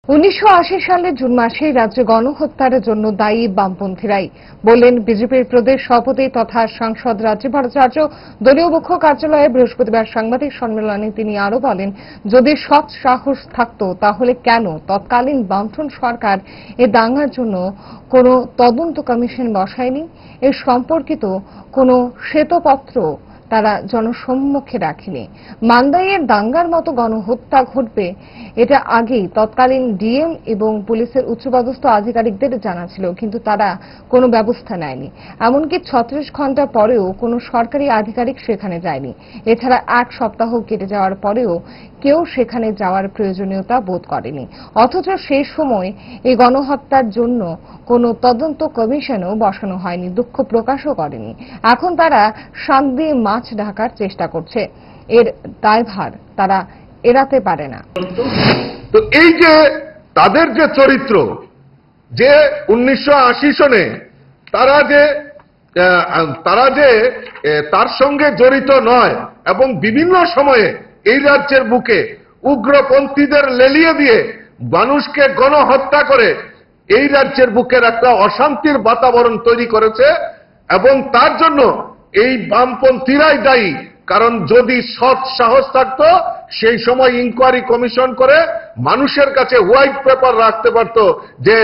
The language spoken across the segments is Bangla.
1980 সালের জুন মাসেই রাজ্যে গণহত্যার জন্য দায়ী বামপন্থীরাই বললেন বিজেপির প্রদেশ সভাপতি তথা সাংসদ রাজীব ভট্টাচার্য। দলীয় মুখ্য কার্যালয়ে বৃহস্পতিবার সাংবাদিক সম্মেলনে তিনি আরো বলেন, যদি সৎ সাহস থাকত তাহলে কেন তৎকালীন বামফ্রন্ট সরকার এ দাঙ্গার জন্য কোনো তদন্ত কমিশন বসায়নি? এর সম্পর্কিত কোনো শ্বেতপত্র তারা জনসম্মুখে রাখেনি। মান্দাইয়ের দাঙ্গার মতো গণহত্যা ঘটবে এটা আগেই তৎকালীন ডিএম এবং পুলিশের উচ্চপদস্থ আধিকারিকদের জানা ছিল, কিন্তু তারা কোনো ব্যবস্থা নেয়নি। এমনকি 36 ঘন্টা পরেও কোনো সরকারি আধিকারিক সেখানে যায়নি। এছাড়া এক সপ্তাহ কেটে যাওয়ার পরেও কেউ সেখানে যাওয়ার প্রয়োজনীয়তা বোধ করেনি। অথচ সেই সময় এই গণহত্যার জন্য কোনো তদন্ত কমিশনও বসানো হয়নি, দুঃখ প্রকাশও করেনি। এখন তারা শাক দিয়ে মাছ ঢাকার চেষ্টা করছে। এর দায়ভার তারা এড়াতে পারে না। তো এই যে তাদের যে চরিত্র, যে 1980 সনে তারা যে তার সঙ্গে জড়িত নয় এবং বিভিন্ন সময়ে এই রাজ্যের বুকে উগ্রপন্থীদের লেলিয়ে দিয়ে মানুষকে গণহত্যা করে এই রাজ্যের বুকের একটা অশান্তির বাতাবরণ তৈরি করেছে, এবং তার জন্য এই বামপন্থীরাই দায়ী। কারণ যদি সৎ সাহস থাকতো সেই সময় ইনকোয়ারি কমিশন করে মানুষের কাছে হোয়াইট পেপার রাখতে পারত যে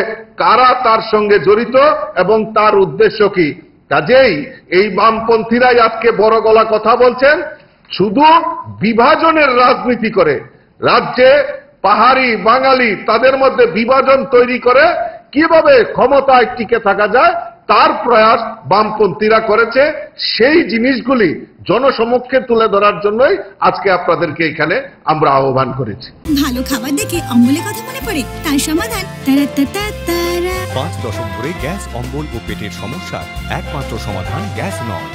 কারা তার সঙ্গে জড়িত এবং তার উদ্দেশ্য কি। কাজেই এই বামপন্থীরাই আজকে বড় গলা কথা বলছেন, শুধু বিভাজনের রাজনীতি করে রাজ্যে পাহাড়ি বাঙালি তাদের মধ্যে বিভাজন তৈরি করে কিভাবে ক্ষমতায় টিকে থাকা যায় তার প্রয়াস বামপন্থীরা করেছে। সেই জিনিসগুলি জনসমক্ষে তুলে ধরার জন্যই আজকে আপনাদেরকে এখানে আমরা আহ্বান করেছি। ভালো খাবার দেখে অম্বলের কথা মনে পড়ে, তার সমাধান 5 দশক ধরে গ্যাস, অম্বল ও পেটের সমস্যার একমাত্র সমাধান গ্যাস নয়।